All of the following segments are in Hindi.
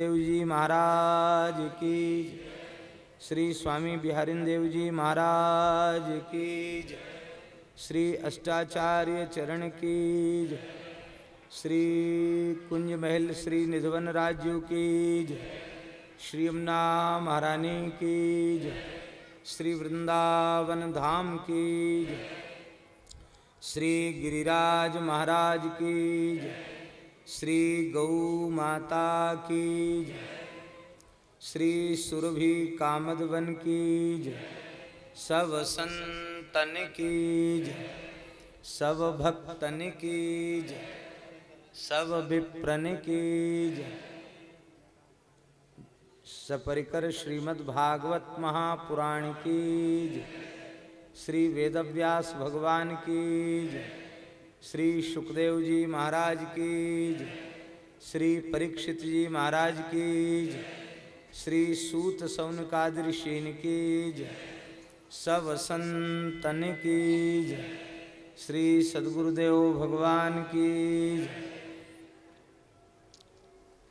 देव जी महाराज की, श्री स्वामी बिहारी देव जी महाराज की, श्री अष्टाचार्य चरण की, श्री कुंज महल श्री निधवन राजू की, श्री यमुना महारानी की, श्री वृंदावन धाम की, श्री गिरिराज महाराज की, श्री गौ माता की, श्री सुरभि कामदवन की, सब संतन की, सब भक्तन की, सब विप्रन की, सपरिकर श्रीमद् भागवत महापुराण की, श्री वेदव्यास भगवान की, श्री सुखदेव जी महाराज की, श्री परीक्षित जी महाराज की, श्री सूत सौनकादि ऋषि की, सब संतन की, श्री सद्गुरुदेव भगवान की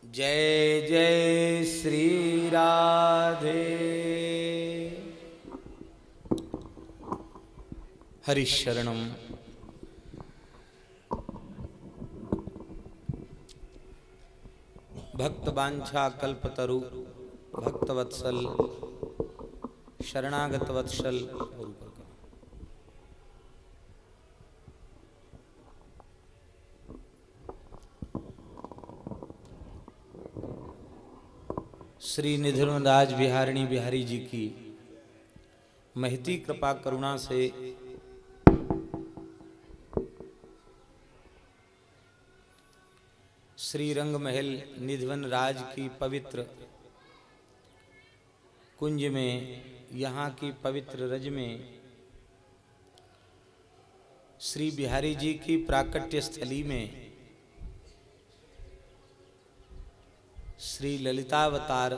जय जय श्री राधे। हरिशरणम। भक्तवांछा कल्पतरु भक्तवत्सल शरणागत वत्सल। श्री निधनराज बिहारिणी बिहारी जी की महती कृपा करुणा से श्री रंग महल निधवन राज की पवित्र कुंज में, यहाँ की पवित्र रज में, श्री बिहारी जी की प्राकट्य स्थली में श्री ललितावतार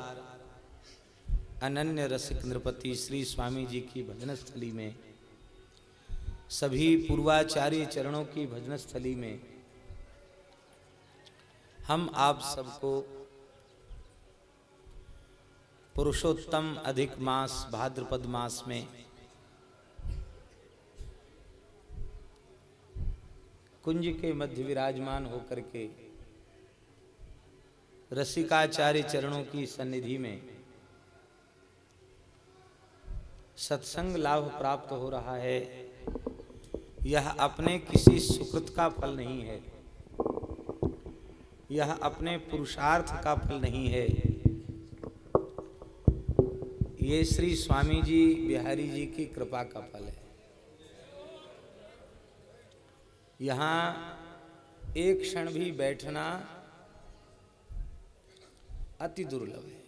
अनन्य रसिक नृपति श्री स्वामी जी की भजन स्थली में, सभी पूर्वाचार्य चरणों की भजन स्थली में हम आप सबको पुरुषोत्तम अधिक मास भाद्रपद मास में कुंज के मध्य विराजमान होकर के रसिकाचार्य चरणों की सन्निधि में सत्संग लाभ प्राप्त हो रहा है। यह अपने किसी सुकृत का फल नहीं है, यह अपने पुरुषार्थ का फल नहीं है, ये श्री स्वामी जी बिहारी जी की कृपा का फल है। यहाँ एक क्षण भी बैठना अति दुर्लभ है।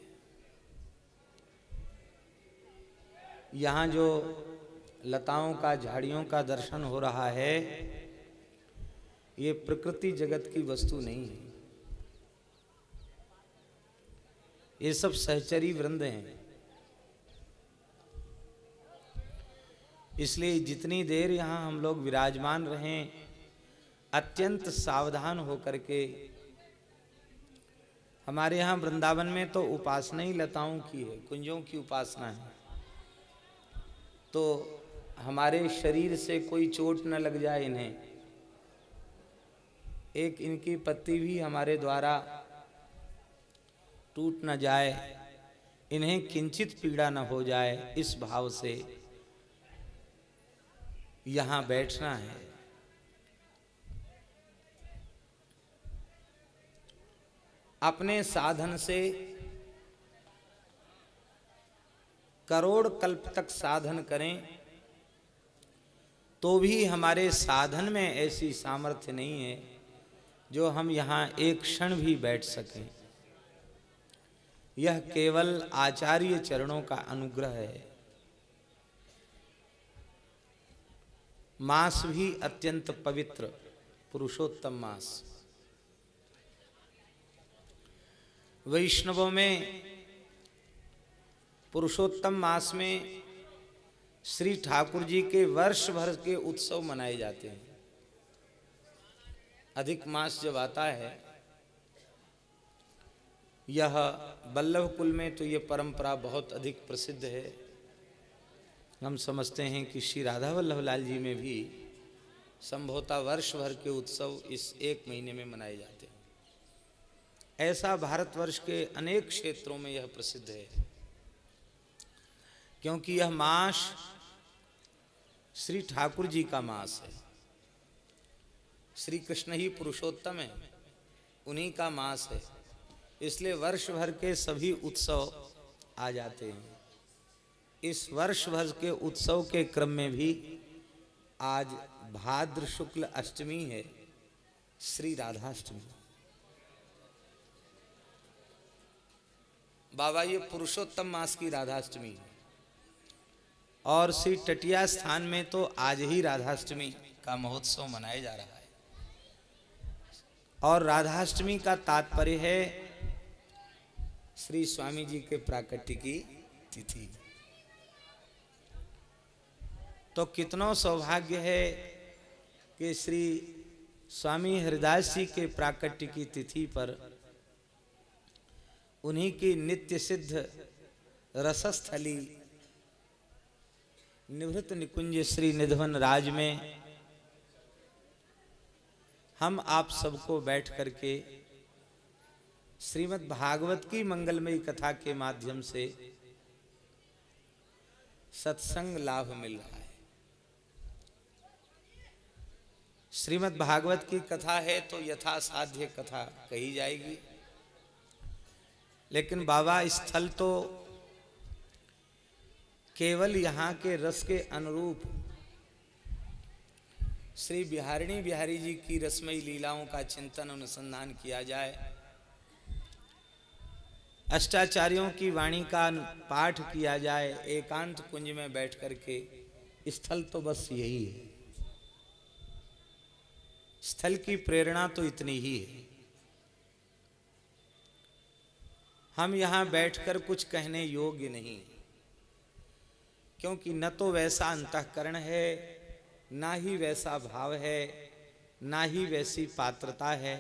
यहाँ जो लताओं का झाड़ियों का दर्शन हो रहा है, ये प्रकृति जगत की वस्तु नहीं है, ये सब सहचरी वृंद हैं। इसलिए जितनी देर यहाँ हम लोग विराजमान रहें, अत्यंत सावधान होकर के। हमारे यहाँ वृंदावन में तो उपासना ही लताओं की है, कुंजों की उपासना है, तो हमारे शरीर से कोई चोट न लग जाए इन्हें, एक इनकी पत्ती भी हमारे द्वारा टूट न जाए, इन्हें किंचित पीड़ा न हो जाए, इस भाव से यहाँ बैठना है। अपने साधन से करोड़ कल्प तक साधन करें तो भी हमारे साधन में ऐसी सामर्थ्य नहीं है जो हम यहाँ एक क्षण भी बैठ सकें। यह केवल आचार्य चरणों का अनुग्रह है। मास भी अत्यंत पवित्र पुरुषोत्तम मास। वैष्णवों में पुरुषोत्तम मास में श्री ठाकुर जी के वर्ष भर के उत्सव मनाए जाते हैं। अधिक मास जब आता है यह वल्लभ कुल में तो ये परंपरा बहुत अधिक प्रसिद्ध है। हम समझते हैं कि श्री राधा वल्लभ लाल जी में भी संभवतः वर्ष भर के उत्सव इस एक महीने में मनाए जाते हैं। ऐसा भारतवर्ष के अनेक क्षेत्रों में यह प्रसिद्ध है, क्योंकि यह मास श्री ठाकुर जी का मास है। श्री कृष्ण ही पुरुषोत्तम है, उन्हीं का मास है, इसलिए वर्ष भर के सभी उत्सव आ जाते हैं। इस वर्ष भर के उत्सव के क्रम में भी आज भाद्र शुक्ल अष्टमी है, श्री राधाष्टमी। बाबा ये पुरुषोत्तम मास की राधाष्टमी है, और श्री टटिया स्थान में तो आज ही राधाष्टमी का महोत्सव मनाया जा रहा है। और राधाष्टमी का तात्पर्य है श्री स्वामी जी के प्राकट्य की तिथि। तो कितना सौभाग्य है कि श्री स्वामी हरिदास जी के प्राकट्य की तिथि पर उन्हीं की नित्य सिद्ध रसस्थली निवृत्त निकुंज श्री निधवन राज में हम आप सबको बैठ करके श्रीमद् भागवत की मंगलमयी कथा के माध्यम से सत्संग लाभ मिल रहा है। श्रीमद् भागवत की कथा है तो यथासाध्य कथा कही जाएगी, लेकिन बाबा स्थल तो केवल यहाँ के रस के अनुरूप श्री बिहारिणी बिहारी जी की रसमयी लीलाओं का चिंतन अनुसंधान किया जाए, अष्टाचार्यों की वाणी का पाठ किया जाए एकांत कुंज में बैठ करके, स्थल तो बस यही है। स्थल की प्रेरणा तो इतनी ही है। हम यहाँ बैठकर कुछ कहने योग्य नहीं, क्योंकि न तो वैसा अंतःकरण है, ना ही वैसा भाव है, ना ही वैसी पात्रता है,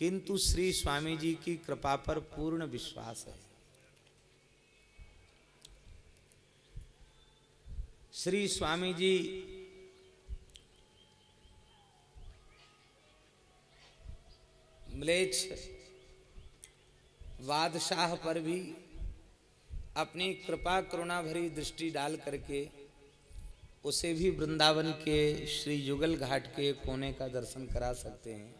किंतु श्री स्वामी जी की कृपा पर पूर्ण विश्वास है। श्री स्वामी जी म्लेच्छ बादशाह पर भी अपनी कृपा करुणा भरी दृष्टि डाल करके उसे भी वृंदावन के श्री युगल घाट के कोने का दर्शन करा सकते हैं,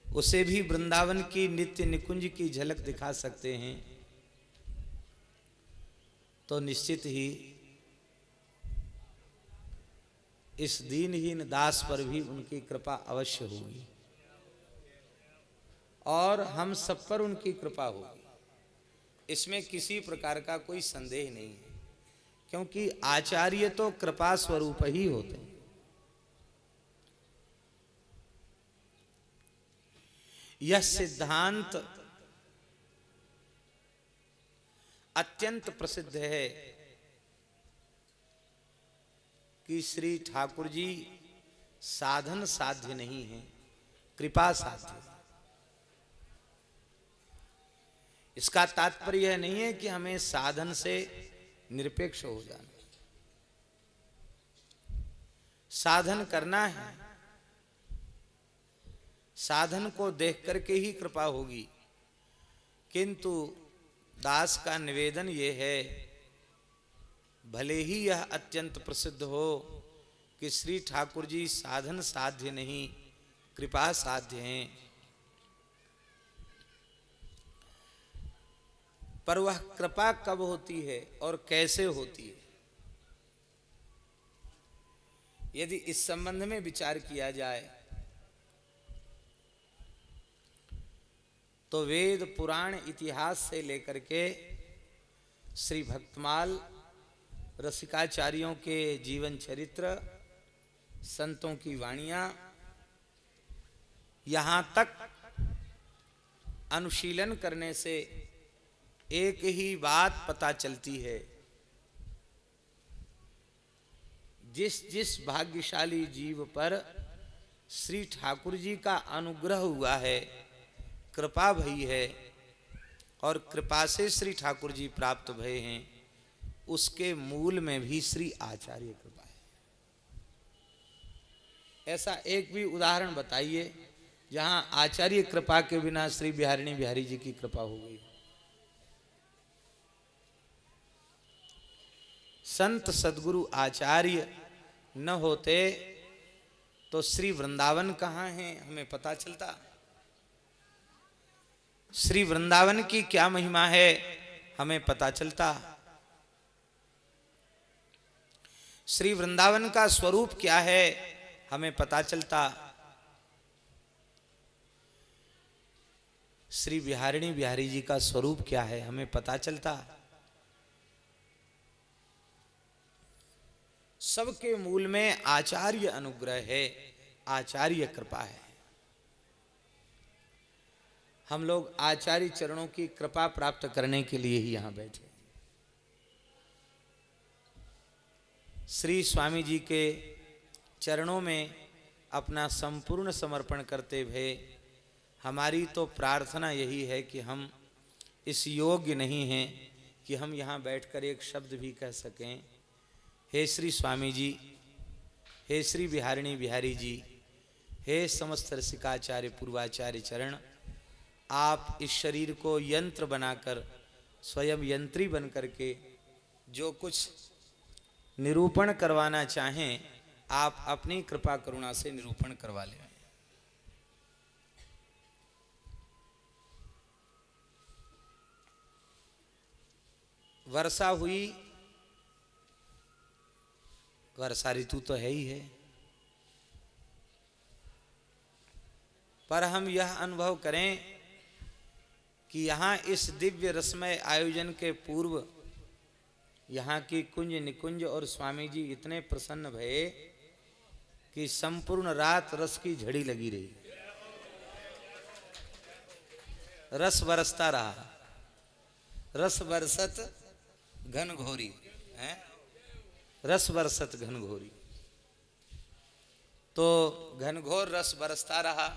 उसे भी वृंदावन की नित्य निकुंज की झलक दिखा सकते हैं, तो निश्चित ही इस दीनहीन दास पर भी उनकी कृपा अवश्य होगी और हम सब पर उनकी कृपा होगी, इसमें किसी प्रकार का कोई संदेह नहीं है, क्योंकि आचार्य तो कृपा स्वरूप ही होते हैं। यह सिद्धांत अत्यंत प्रसिद्ध है कि श्री ठाकुर जी साधन साध्य नहीं है, कृपा साध्य। इसका तात्पर्य यह नहीं है कि हमें साधन से निरपेक्ष हो जाना, साधन करना है, साधन को देख करके ही कृपा होगी, किंतु दास का निवेदन ये है, भले ही यह अत्यंत प्रसिद्ध हो कि श्री ठाकुर जी साधन साध्य नहीं कृपा साध्य हैं, पर वह कृपा कब होती है और कैसे होती है, यदि इस संबंध में विचार किया जाए तो वेद पुराण इतिहास से लेकर के श्री भक्तमाल रसिकाचार्यों के जीवन चरित्र, संतों की वाणियां, यहाँ तक अनुशीलन करने से एक ही बात पता चलती है, जिस जिस भाग्यशाली जीव पर श्री ठाकुर जी का अनुग्रह हुआ है कृपा भई है और कृपा से श्री ठाकुर जी प्राप्त भय हैं, उसके मूल में भी श्री आचार्य कृपा है। ऐसा एक भी उदाहरण बताइए जहां आचार्य कृपा के बिना श्री बिहारिणी बिहारी जी की कृपा हो गई। संत सदगुरु आचार्य न होते तो श्री वृंदावन कहाँ है हमें पता चलता। श्री वृंदावन की क्या महिमा है हमें पता चलता। श्री वृंदावन का स्वरूप क्या है हमें पता चलता। श्री बिहारिणी बिहारी जी का स्वरूप क्या है हमें पता चलता। सबके मूल में आचार्य अनुग्रह है, आचार्य कृपा है। हम लोग आचार्य चरणों की कृपा प्राप्त करने के लिए ही यहां बैठे। श्री स्वामी जी के चरणों में अपना संपूर्ण समर्पण करते हुए हमारी तो प्रार्थना यही है कि हम इस योग्य नहीं हैं कि हम यहाँ बैठकर एक शब्द भी कह सकें। हे श्री स्वामी जी, हे श्री बिहारिणी बिहारी जी, हे समस्त रसिकाचार्य पूर्वाचार्य चरण, आप इस शरीर को यंत्र बनाकर स्वयं यंत्री बन करके जो कुछ निरूपण करवाना चाहें आप अपनी कृपा करुणा से निरूपण करवा लें। वर्षा हुई, वर्षा ऋतु तो है ही है, पर हम यह अनुभव करें कि यहाँ इस दिव्य रसमय आयोजन के पूर्व यहाँ की कुंज निकुंज और स्वामी जी इतने प्रसन्न भये कि संपूर्ण रात रस की झड़ी लगी रही, रस बरसता रहा। रस बरसत घन घोरी है, रस बरसत घन घोरी। तो घनघोर रस बरसता रहा।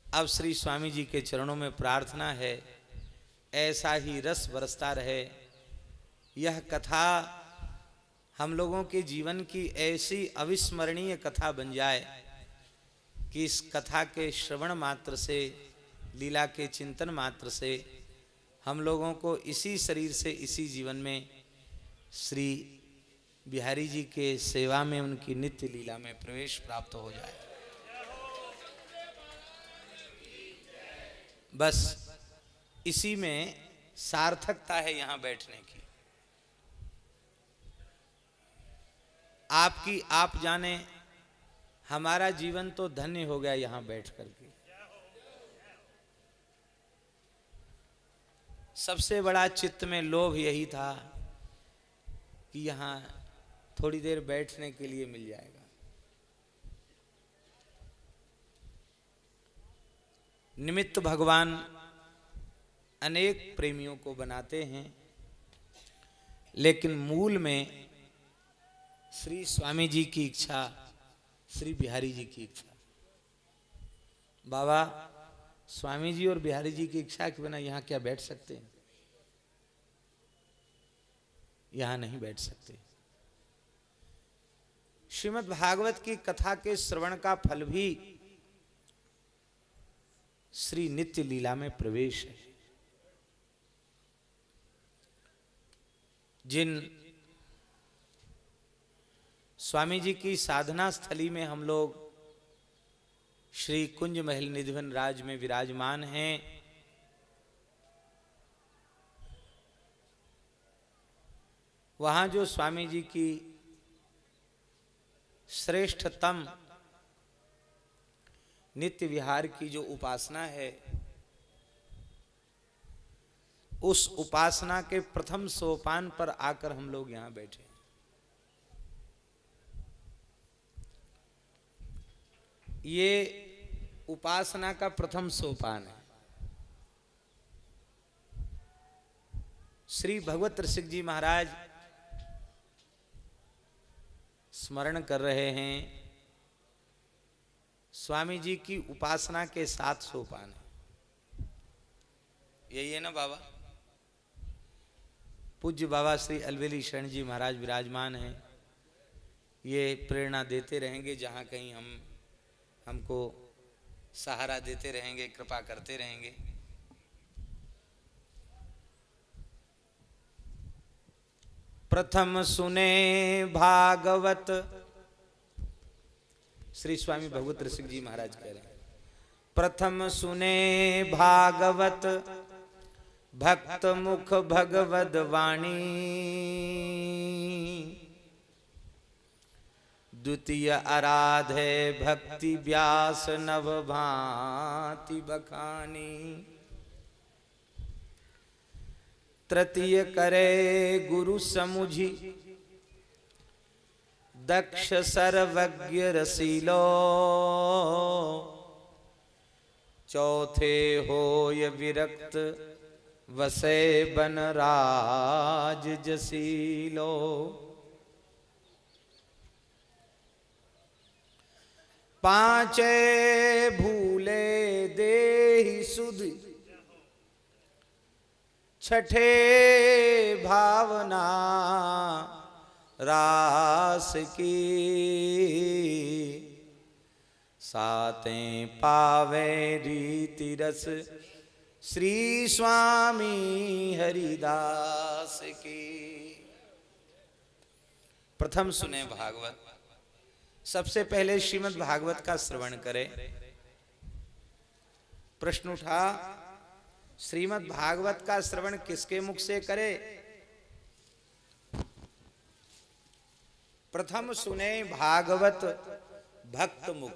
अब श्री स्वामी जी के चरणों में प्रार्थना है ऐसा ही रस बरसता रहे। यह कथा हम लोगों के जीवन की ऐसी अविस्मरणीय कथा बन जाए कि इस कथा के श्रवण मात्र से, लीला के चिंतन मात्र से हम लोगों को इसी शरीर से इसी जीवन में श्री बिहारी जी के सेवा में, उनकी नित्य लीला में प्रवेश प्राप्त हो जाए। बस इसी में सार्थकता है यहाँ बैठने की। आपकी आप जाने हमारा जीवन तो धन्य हो गया यहाँ बैठ करके। सबसे बड़ा चित्त में लोभ यही था कि यहाँ थोड़ी देर बैठने के लिए मिल जाएगा। निमित्त भगवान अनेक प्रेमियों को बनाते हैं, लेकिन मूल में श्री स्वामी जी की इच्छा, श्री बिहारी जी की इच्छा। बाबा स्वामी जी और बिहारी जी की इच्छा के बिना यहाँ क्या बैठ सकते हैं? यहाँ नहीं बैठ सकते। श्रीमद् भागवत की कथा के श्रवण का फल भी श्री नित्य लीला में प्रवेश है। जिन स्वामी जी की साधना स्थली में हम लोग श्री कुंज महल निधिवन राज में विराजमान हैं, वहां जो स्वामी जी की श्रेष्ठतम नित्य विहार की जो उपासना है, उस उपासना के प्रथम सोपान पर आकर हम लोग यहां बैठे। ये उपासना का प्रथम सोपान है। श्री भगवत रसिक जी महाराज स्मरण कर रहे हैं स्वामी जी की उपासना के 7 सोपान है। यही है ना बाबा। पूज्य बाबा श्री अलवेली शरण जी महाराज विराजमान हैं। ये प्रेरणा देते रहेंगे, जहाँ कहीं हमको सहारा देते रहेंगे, कृपा करते रहेंगे। प्रथम सुने भागवत, श्री स्वामी भगवत ऋषि जी महाराज कह रहे हैं, प्रथम सुने भागवत भक्त मुख भगवद वाणी, द्वितीय आराधे भक्ति व्यास नव भांति बखानी, तृतीय करे गुरु समुझी दक्ष सर्वज्ञ रसीलो, चौथे होय विरक्त वसे बन राज जसीलो। पांचे भूले देहि सुध, छठे भावना रास की, सातें पावे रीति रस श्री स्वामी हरिदास की। प्रथम सुने भागवत, सबसे पहले श्रीमद् भागवत का श्रवण करें। प्रश्न उठा, श्रीमद् भागवत का श्रवण किसके मुख से करे? प्रथम सुने भागवत भक्त मुख,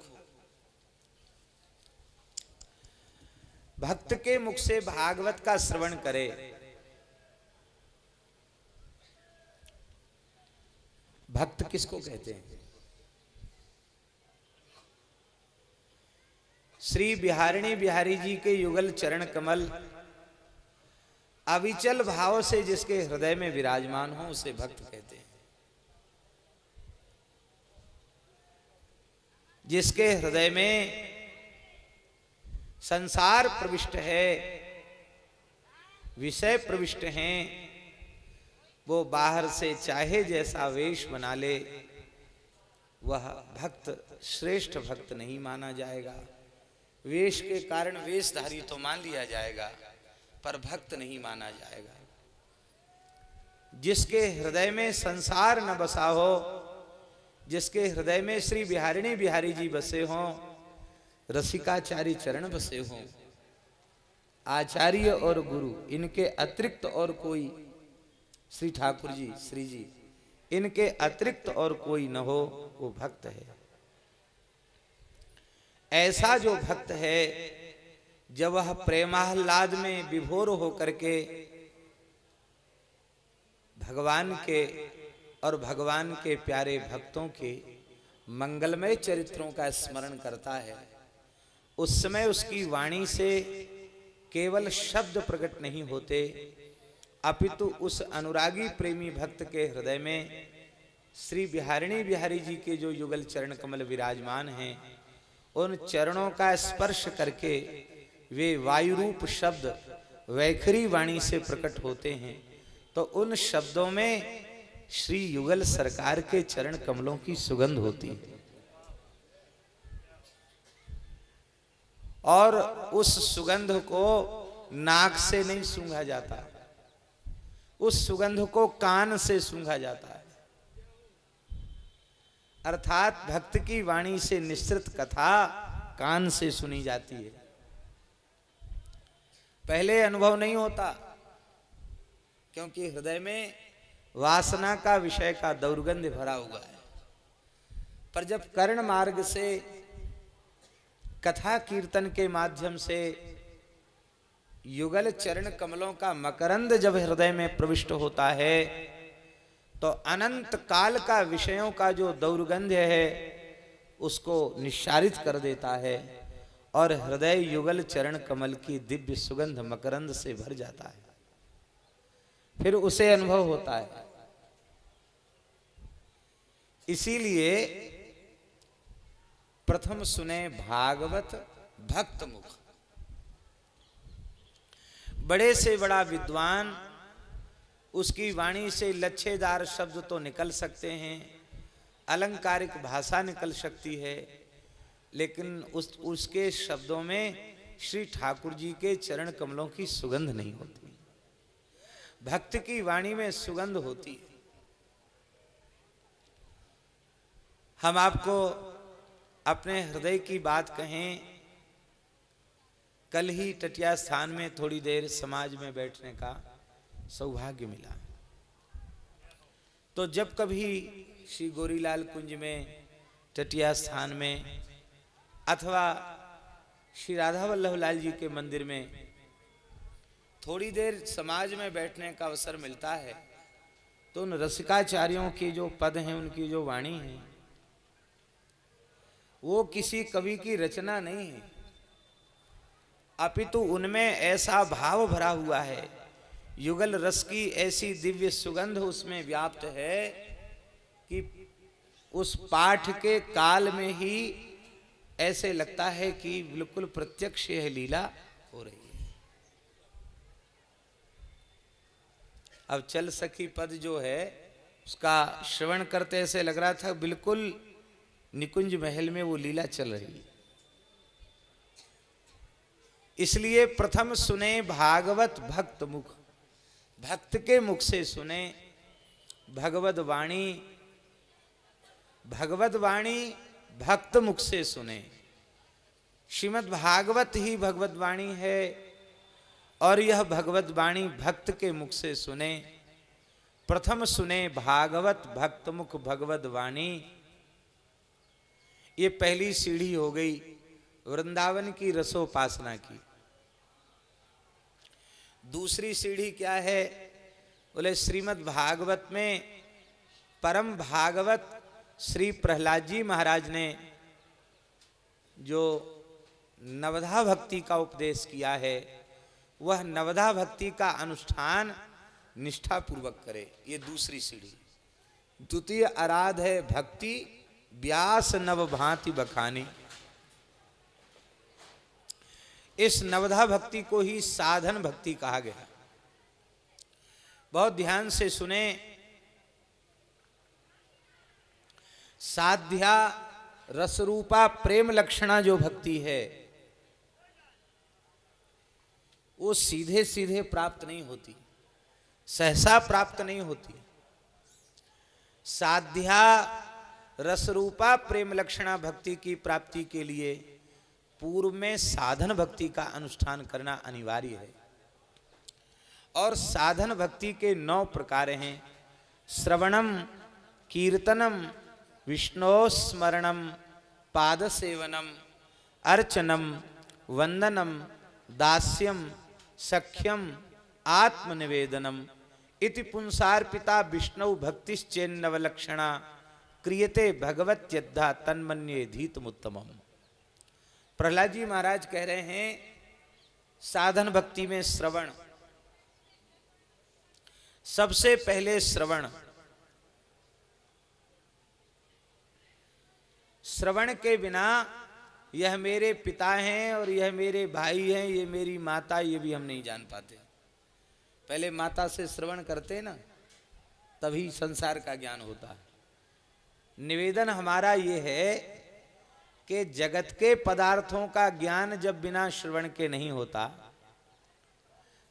भक्त के मुख से भागवत का श्रवण करे। भक्त किसको कहते हैं? श्री बिहारिणी बिहारी जी के युगल चरण कमल अविचल भाव से जिसके हृदय में विराजमान हो उसे भक्त कहते हैं। जिसके हृदय में संसार प्रविष्ट है, विषय प्रविष्ट हैं, वो बाहर से चाहे जैसा वेश बना ले, वह भक्त श्रेष्ठ भक्त नहीं माना जाएगा। वेश के कारण वेशधारी तो मान लिया जाएगा, पर भक्त नहीं माना जाएगा। जिसके हृदय में संसार न बसा हो, जिसके हृदय में श्री बिहारिणी बिहारी जी बसे हों, रसिकाचार्य चरण बसे हों, आचार्य और गुरु इनके अतिरिक्त और कोई, श्री ठाकुर जी श्री जी इनके अतिरिक्त और कोई न हो, वो भक्त है। ऐसा जो भक्त है, जब वह प्रेमाह्लाद में विभोर होकर के भगवान के और भगवान के प्यारे भक्तों के मंगलमय चरित्रों का स्मरण करता है, उस समय उसकी वाणी से केवल शब्द प्रकट नहीं होते, अपितु उस अनुरागी प्रेमी भक्त के हृदय में श्री बिहारिणी बिहारी जी के जो युगल चरण कमल विराजमान हैं, उन चरणों का स्पर्श करके वे वायु रूप शब्द वैखरी वाणी से प्रकट होते हैं। तो उन शब्दों में श्री युगल सरकार के चरण कमलों की सुगंध होती है, और उस सुगंध को नाक से नहीं सूंघा जाता, उस सुगंध को कान से सूंघा जाता है। अर्थात भक्त की वाणी से निश्चित कथा कान से सुनी जाती है, पहले अनुभव नहीं होता, क्योंकि हृदय में वासना का विषय का दुर्गंध भरा हुआ है। पर जब कर्ण मार्ग से कथा कीर्तन के माध्यम से युगल चरण कमलों का मकरंद जब हृदय में प्रविष्ट होता है, तो अनंत काल का विषयों का जो दुर्गंध है उसको निशारित कर देता है, और हृदय युगल चरण कमल की दिव्य सुगंध मकरंद से भर जाता है। फिर उसे अनुभव होता है। इसीलिए प्रथम सुने भागवत भक्त मुख। बड़े से बड़ा विद्वान, उसकी वाणी से लच्छेदार शब्द तो निकल सकते हैं, अलंकारिक भाषा निकल सकती है, लेकिन उसके शब्दों में श्री ठाकुर जी के चरण कमलों की सुगंध नहीं होती। भक्त की वाणी में सुगंध होती है। हम आपको अपने हृदय की बात कहें, कल ही टटिया स्थान में थोड़ी देर समाज में बैठने का सौभाग्य मिला। तो जब कभी श्री गोरीलाल कुंज में, टटिया स्थान में, अथवा श्री राधा वल्लभ लाल जी के मंदिर में थोड़ी देर समाज में बैठने का अवसर मिलता है, तो उन रसिकाचार्यों के जो पद हैं, उनकी जो वाणी है, वो किसी कवि की रचना नहीं है, अपितु उनमें ऐसा भाव भरा हुआ है, युगल रस की ऐसी दिव्य सुगंध उसमें व्याप्त है कि उस पाठ के काल में ही ऐसे लगता है कि बिल्कुल प्रत्यक्ष यह लीला हो रही है। अब चल सखी पद जो है, उसका श्रवण करते ऐसे लग रहा था बिल्कुल निकुंज महल में वो लीला चल रही है। इसलिए प्रथम सुने भागवत भक्त मुख, भक्त के मुख से सुने भगवत वाणी, भगवत वाणी भक्त मुख से सुने। श्रीमद् भागवत ही भगवत वाणी है और यह भगवत वाणी भक्त के मुख से सुने। प्रथम सुने भागवत भक्त मुख भगवत वाणी, ये पहली सीढ़ी हो गई वृंदावन की रसोपासना की। दूसरी सीढ़ी क्या है? बोले श्रीमद् भागवत में परम भागवत श्री प्रहलाद जी महाराज ने जो नवधा भक्ति का उपदेश किया है, वह नवधा भक्ति का अनुष्ठान निष्ठा पूर्वक करे, ये दूसरी सीढ़ी। द्वितीय आराध है भक्ति व्यास नव भांति बखानी। इस नवधा भक्ति को ही साधन भक्ति कहा गया। बहुत ध्यान से सुने। साध्या रसरूपा प्रेम लक्षणा जो भक्ति है, वो सीधे सीधे प्राप्त नहीं होती, सहसा प्राप्त नहीं होती। साध्या रसरूपा प्रेम लक्षणा भक्ति की प्राप्ति के लिए पूर्व में साधन भक्ति का अनुष्ठान करना अनिवार्य है। और साधन भक्ति के 9 प्रकार हैं। श्रवणम, कीर्तनम, विष्णो स्मरणम, पाद सेवनम, अर्चनम, वंदनम, दास्यम, सख्यम, आत्मनिवेदनम इति पुंसार्पिता विष्णु भक्तिश्चेन्नवलक्षणा क्रियते भगवत्यद्धा तन्मन्ये धीतमुत्तमम्। प्रहलाद जी महाराज कह रहे हैं साधन भक्ति में श्रवण, सबसे पहले श्रवण। श्रवण के बिना यह मेरे पिता हैं और यह मेरे भाई हैं, ये मेरी माता, ये भी हम नहीं जान पाते। पहले माता से श्रवण करते ना, तभी संसार का ज्ञान होता है। निवेदन हमारा ये है कि जगत के पदार्थों का ज्ञान जब बिना श्रवण के नहीं होता,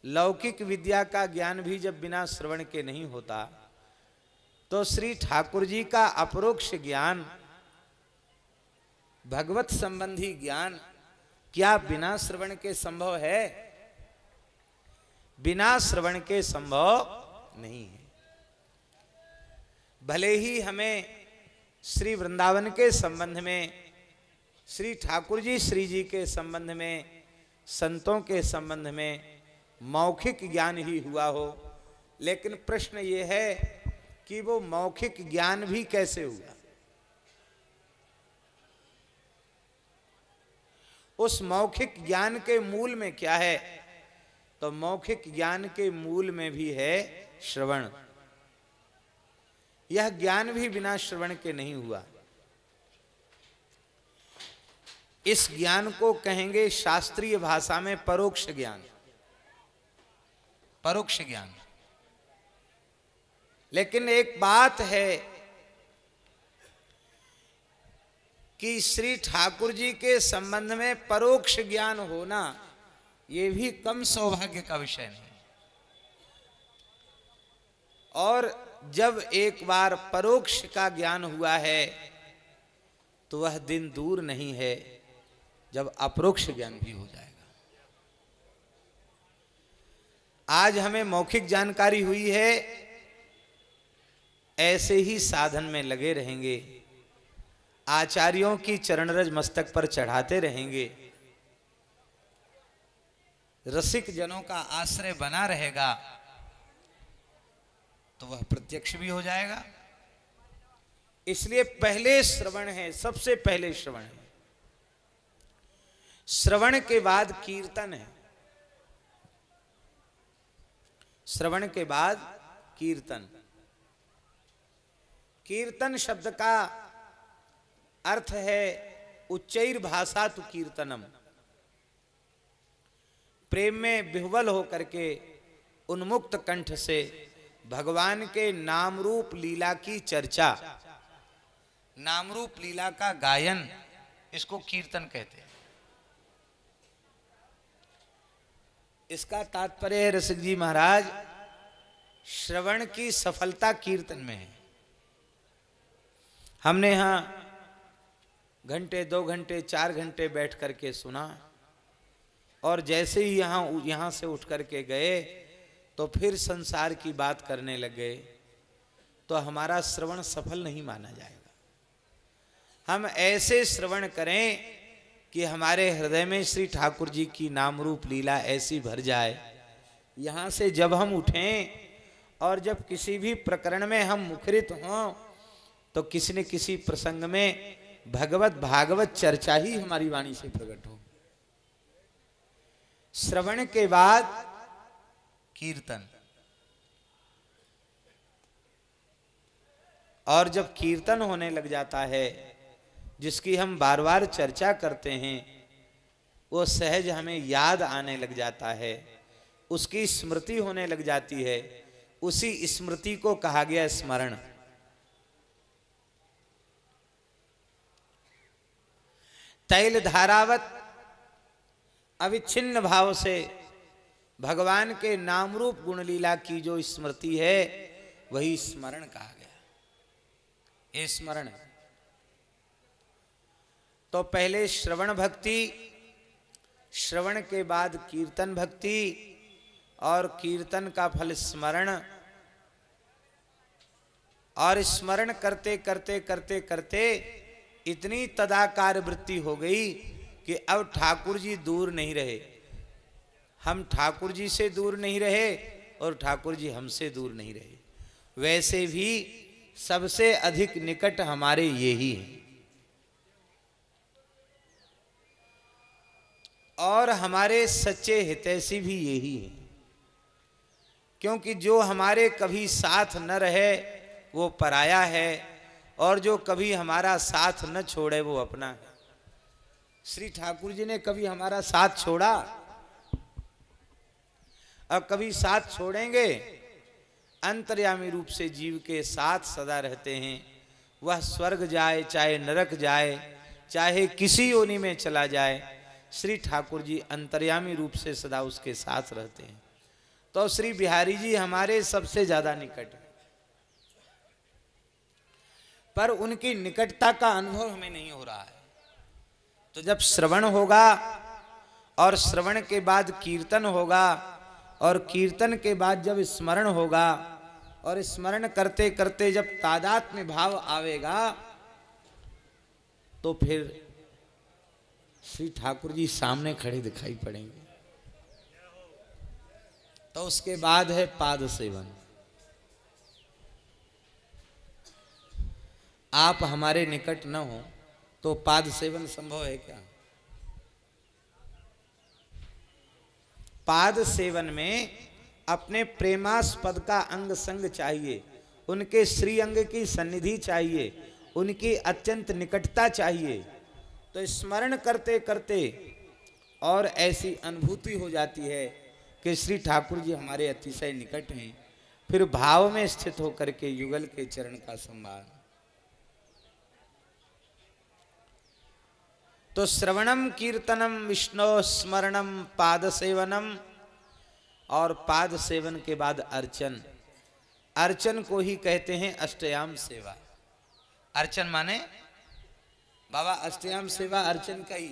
लौकिक विद्या का ज्ञान भी जब बिना श्रवण के नहीं होता, तो श्री ठाकुर जी का अपरोक्ष ज्ञान, भगवत संबंधी ज्ञान क्या बिना श्रवण के संभव है? बिना श्रवण के संभव नहीं है। भले ही हमें श्री वृंदावन के संबंध में, श्री ठाकुर जी श्री जी के संबंध में, संतों के संबंध में मौखिक ज्ञान ही हुआ हो, लेकिन प्रश्न ये है कि वो मौखिक ज्ञान भी कैसे हुआ? उस मौखिक ज्ञान के मूल में क्या है? तो मौखिक ज्ञान के मूल में भी है श्रवण। यह ज्ञान भी बिना श्रवण के नहीं हुआ। इस ज्ञान को कहेंगे शास्त्रीय भाषा में परोक्ष ज्ञान। परोक्ष ज्ञान। लेकिन एक बात है कि श्री ठाकुर जी के संबंध में परोक्ष ज्ञान होना यह भी कम सौभाग्य का विषय नहीं। और जब एक बार परोक्ष का ज्ञान हुआ है तो वह दिन दूर नहीं है जब अपरोक्ष ज्ञान भी हो जाएगा। आज हमें मौखिक जानकारी हुई है, ऐसे ही साधन में लगे रहेंगे, आचार्यों की चरण रज मस्तक पर चढ़ाते रहेंगे, रसिक जनों का आश्रय बना रहेगा तो वह प्रत्यक्ष भी हो जाएगा। इसलिए पहले श्रवण है, सबसे पहले श्रवण है। श्रवण के बाद कीर्तन है, श्रवण के बाद कीर्तन। कीर्तन शब्द का अर्थ है उच्चैर भाषा तु कीर्तनम, प्रेम में विह्वल होकर के उन्मुक्त कंठ से भगवान के नाम रूप लीला की चर्चा, नाम रूप लीला का गायन, इसको कीर्तन कहते हैं। इसका तात्पर्य है रसिक जी महाराज, श्रवण की सफलता कीर्तन में है। हमने यहां घंटे 2 घंटे 4 घंटे बैठ करके सुना और जैसे ही यहां से उठ करके गए तो फिर संसार की बात करने लग गए तो हमारा श्रवण सफल नहीं माना जाएगा। हम ऐसे श्रवण करें कि हमारे हृदय में श्री ठाकुर जी की नाम रूप लीला ऐसी भर जाए। यहाँ से जब हम उठें और जब किसी भी प्रकरण में हम मुखरित हों तो किसी न किसी प्रसंग में भगवत भागवत चर्चा ही हमारी वाणी से प्रकट हो। श्रवण के बाद कीर्तन, और जब कीर्तन होने लग जाता है जिसकी हम बार बार चर्चा करते हैं, वो सहज हमें याद आने लग जाता है, उसकी स्मृति होने लग जाती है। उसी स्मृति को कहा गया स्मरण। तैल धारावत अविच्छिन्न भाव से भगवान के नाम रूप गुण लीला की जो स्मृति है वही स्मरण कहा गया। ये स्मरण है। तो पहले श्रवण भक्ति, श्रवण के बाद कीर्तन भक्ति, और कीर्तन का फल स्मरण, और स्मरण करते करते करते करते इतनी तदाकार वृत्ति हो गई कि अब ठाकुर जी दूर नहीं रहे, हम ठाकुर जी से दूर नहीं रहे और ठाकुर जी हमसे दूर नहीं रहे। वैसे भी सबसे अधिक निकट हमारे ये ही हैं और हमारे सच्चे हितैषी भी यही हैं, क्योंकि जो हमारे कभी साथ न रहे वो पराया है और जो कभी हमारा साथ न छोड़े वो अपना है। श्री ठाकुर जी ने कभी हमारा साथ छोड़ा और कभी साथ छोड़ेंगे? अंतर्यामी रूप से जीव के साथ सदा रहते हैं। वह स्वर्ग जाए चाहे नरक जाए चाहे किसी योनि में चला जाए, श्री ठाकुर जी अंतर्यामी रूप से सदा उसके साथ रहते हैं। तो श्री बिहारी जी हमारे सबसे ज्यादा निकट हैं, पर उनकी निकटता का अनुभव हमें नहीं हो रहा है। तो जब श्रवण होगा और श्रवण के बाद कीर्तन होगा और कीर्तन के बाद जब स्मरण होगा और स्मरण करते करते जब तादात्म्य भाव आवेगा तो फिर श्री ठाकुर जी सामने खड़े दिखाई पड़ेंगे। तो उसके बाद है पाद सेवन। आप हमारे निकट न हो तो पाद सेवन संभव है क्या? पाद सेवन में अपने प्रेमास्पद का अंग संग चाहिए, उनके श्री अंग की सन्निधि चाहिए, उनकी अत्यंत निकटता चाहिए। तो स्मरण करते करते और ऐसी अनुभूति हो जाती है कि श्री ठाकुर जी हमारे अतिशय निकट हैं, फिर भाव में स्थित होकर के युगल के चरण का संभाल। तो श्रवणम कीर्तनम विष्णु स्मरणम पाद सेवनम, और पाद सेवन के बाद अर्चन। अर्चन को ही कहते हैं अष्टयाम सेवा। अर्चन माने बाबा अष्टयाम सेवा अर्चन का ही